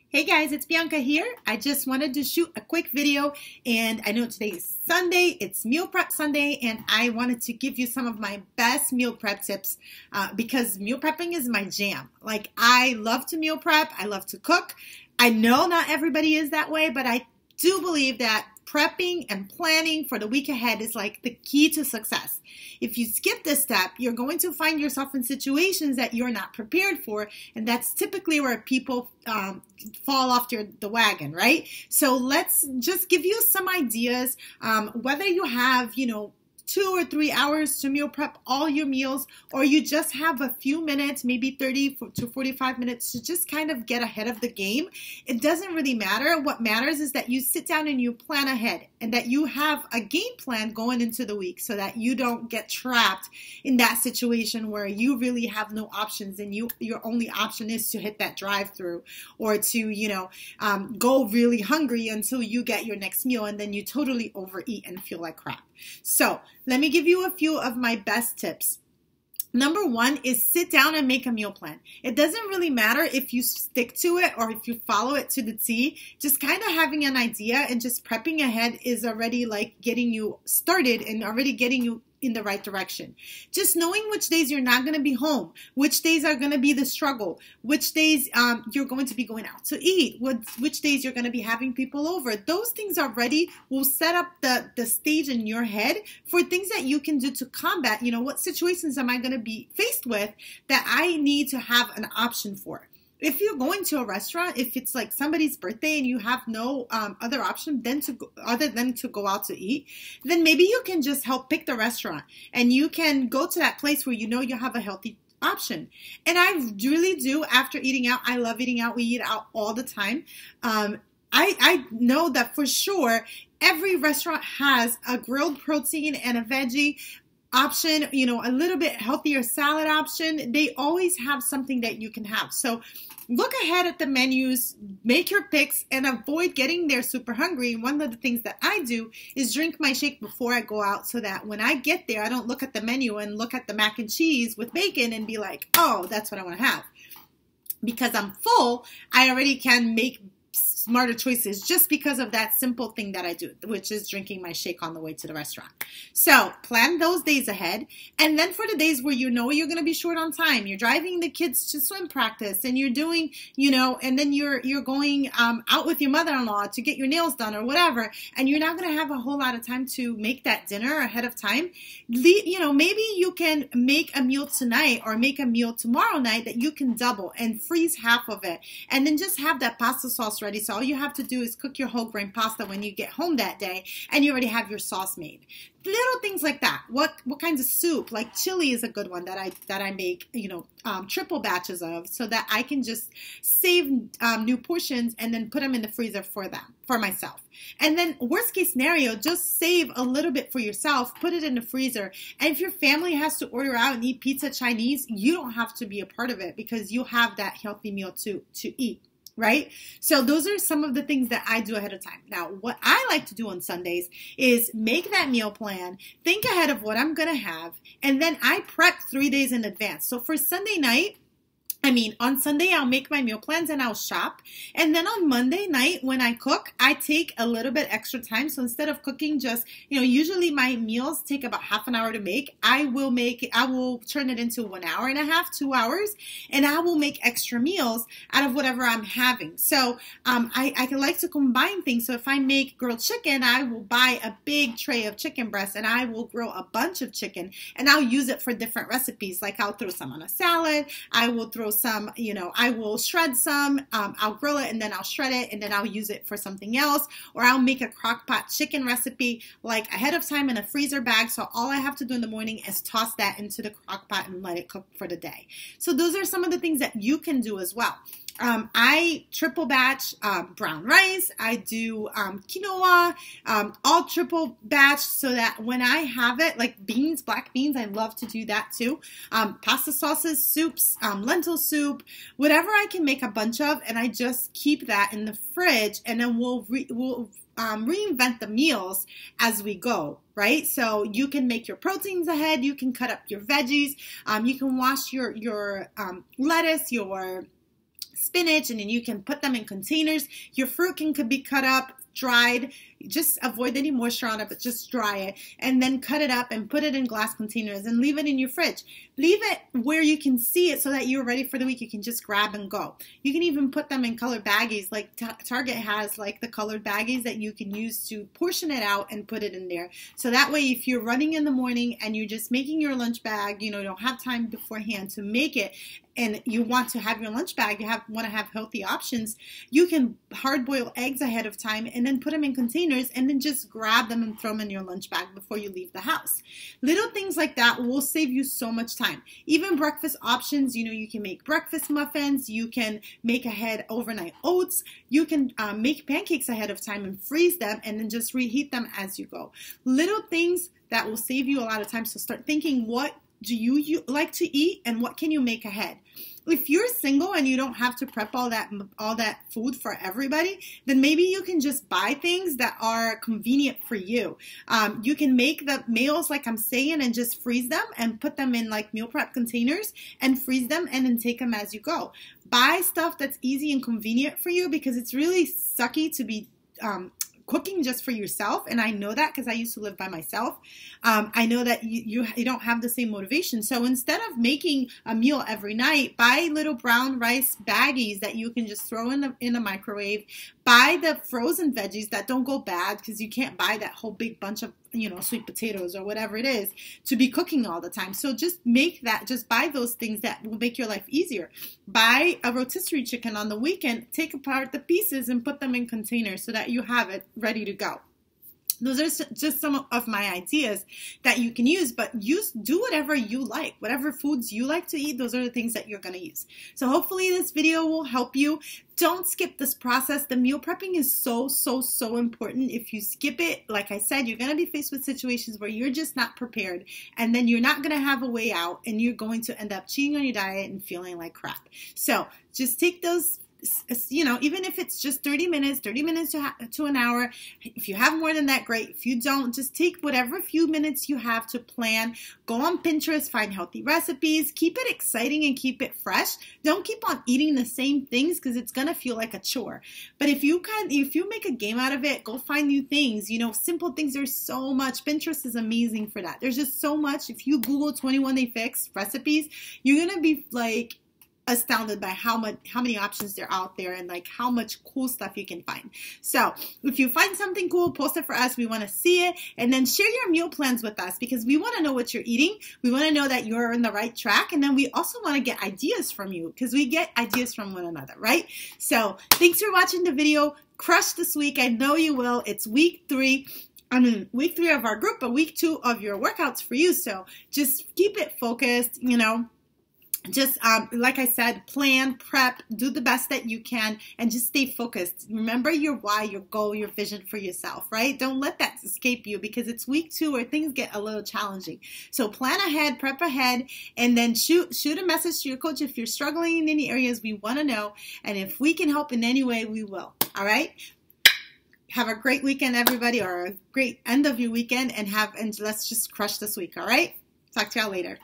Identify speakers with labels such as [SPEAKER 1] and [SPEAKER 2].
[SPEAKER 1] Hey guys, it's Bianca here. I just wanted to shoot a quick video, and I know today is Sunday, it's Meal Prep Sunday, and I wanted to give you some of my best meal prep tips because meal prepping is my jam. Like, I love to meal prep, I love to cook. I know not everybody is that way, but I do believe that prepping and planning for the week ahead is like the key to success. If you skip this step, you're going to find yourself in situations that you're not prepared for, and that's typically where people fall off the wagon, right? So let's just give you some ideas, whether you have, 2 or 3 hours to meal prep all your meals, or you just have a few minutes, maybe 30 to 45 minutes to just kind of get ahead of the game. It doesn't really matter. What matters is that you sit down and you plan ahead, and that you have a game plan going into the week so that you don't get trapped in that situation where you really have no options and your only option is to hit that drive-through or to, go really hungry until you get your next meal, and then you totally overeat and feel like crap. So let me give you a few of my best tips. Number one is sit down and make a meal plan. It doesn't really matter if you stick to it or if you follow it to the T. Just kind of having an idea and just prepping ahead is already like getting you started and already getting you in the right direction. Just knowing which days you're not going to be home, which days are going to be the struggle, which days you're going to be going out to eat, which days you're going to be having people over. Those things already will set up the stage in your head for things that you can do to combat, what situations am I going to be faced with that I need to have an option for. If you're going to a restaurant, if it's like somebody's birthday and you have no other option other than to go out to eat, then maybe you can just help pick the restaurant and you can go to that place where you have a healthy option. And I really do, after eating out, I love eating out. We eat out all the time. I know that for sure every restaurant has a grilled protein and a veggie option, a little bit healthier salad option. They always have something that you can have. So look ahead at the menus, make your picks, and avoid getting there super hungry. One of the things that I do is drink my shake before I go out so that when I get there, I don't look at the menu and look at the mac and cheese with bacon and be like, oh, that's what I want to have. Because I'm full, I already can make smarter choices just because of that simple thing that I do, which is drinking my shake on the way to the restaurant. So plan those days ahead. And then for the days where you're going to be short on time, you're driving the kids to swim practice and you're doing, and then you're going out with your mother-in-law to get your nails done or whatever, and you're not going to have a whole lot of time to make that dinner ahead of time. Maybe you can make a meal tonight or make a meal tomorrow night that you can double and freeze half of it, and then just have that pasta sauce ready. So all you have to do is cook your whole grain pasta when you get home that day, and you already have your sauce made. Little things like that. What kinds of soup? Like chili is a good one that I make, triple batches of, so that I can just save new portions and then put them in the freezer for myself. And then worst case scenario, just save a little bit for yourself, put it in the freezer. And if your family has to order out and eat pizza, Chinese, you don't have to be a part of it because you have that healthy meal to eat. Right? So those are some of the things that I do ahead of time. Now, what I like to do on Sundays is make that meal plan, think ahead of what I'm going to have, and then I prep 3 days in advance. So for Sunday night, on Sunday, I'll make my meal plans and I'll shop. And then on Monday night, when I cook, I take a little bit extra time. So instead of cooking just, usually my meals take about half an hour to make. I will turn it into 1 hour and a half, 2 hours, and I will make extra meals out of whatever I'm having. So I like to combine things. So if I make grilled chicken, I will buy a big tray of chicken breasts and I will grill a bunch of chicken and I'll use it for different recipes. Like I'll throw some on a salad. I will throw some, I will shred some, I'll grill it and then I'll shred it and then I'll use it for something else, or I'll make a crock pot chicken recipe like ahead of time in a freezer bag. So all I have to do in the morning is toss that into the crock pot and let it cook for the day. So those are some of the things that you can do as well. I triple batch brown rice. I do quinoa, all triple batch so that when I have it, like beans, black beans, I love to do that too. Pasta sauces, soups, lentil soup, whatever I can make a bunch of, and I just keep that in the fridge, and then we'll reinvent the meals as we go, right? So you can make your proteins ahead, you can cut up your veggies, you can wash your lettuce, your spinach, and then you can put them in containers. Your fruit could be cut up, dried. Just avoid any moisture on it, but just dry it, and then cut it up and put it in glass containers and leave it in your fridge. Leave it where you can see it so that you're ready for the week. You can just grab and go. You can even put them in colored baggies, like Target has like the colored baggies that you can use to portion it out and put it in there. So that way, if you're running in the morning and you're just making your lunch bag, you don't have time beforehand to make it, and you want to have your lunch bag, want to have healthy options, you can hard boil eggs ahead of time and then put them in containers and then just grab them and throw them in your lunch bag before you leave the house. Little things like that will save you so much time. Even breakfast options, you can make breakfast muffins, you can make ahead overnight oats, you can make pancakes ahead of time and freeze them and then just reheat them as you go. Little things that will save you a lot of time. So start thinking, what do you like to eat and what can you make ahead? If you're single and you don't have to prep all that food for everybody, then maybe you can just buy things that are convenient for you. You can make the meals like I'm saying and just freeze them and put them in like meal prep containers and freeze them and then take them as you go. Buy stuff that's easy and convenient for you, because it's really sucky to be cooking just for yourself, and I know that because I used to live by myself. I know that you don't have the same motivation. So instead of making a meal every night, buy little brown rice baggies that you can just throw in the microwave. Buy the frozen veggies that don't go bad, because you can't buy that whole big bunch of sweet potatoes or whatever it is to be cooking all the time. So just buy those things that will make your life easier. Buy a rotisserie chicken on the weekend, take apart the pieces and put them in containers so that you have it ready to go. Those are just some of my ideas that you can use, but do whatever you like. Whatever foods you like to eat, those are the things that you're going to use. So hopefully this video will help you. Don't skip this process. The meal prepping is so, so, so important. If you skip it, like I said, you're going to be faced with situations where you're just not prepared, and then you're not going to have a way out, and you're going to end up cheating on your diet and feeling like crap. So just take those, even if it's just 30 minutes to an hour. If you have more than that, great. If you don't, just take whatever few minutes you have to plan. Go on Pinterest, find healthy recipes, keep it exciting and keep it fresh. Don't keep on eating the same things, because it's going to feel like a chore. But if you make a game out of it, go find new things, simple things. There's so much. Pinterest is amazing for that. There's just so much. If you Google 21 Day Fix recipes, you're going to be like astounded by how many options there are out there, and like how much cool stuff you can find. So if you find something cool, post it for us. We want to see it, and then share your meal plans with us, because we want to know what you're eating. We want to know that you're on the right track, and then we also want to get ideas from you, because we get ideas from one another, right? So thanks for watching the video. Crush this week. I know you will. It's week 3 of our group, but week 2 of your workouts for you. So just keep it focused, Just like I said, plan, prep, do the best that you can, and just stay focused. Remember your why, your goal, your vision for yourself, right? Don't let that escape you, because it's week 2 where things get a little challenging. So plan ahead, prep ahead, and then shoot a message to your coach if you're struggling in any areas. We want to know, and if we can help in any way, we will. All right? Have a great weekend, everybody, or a great end of your weekend, and let's just crush this week. All right? Talk to y'all later.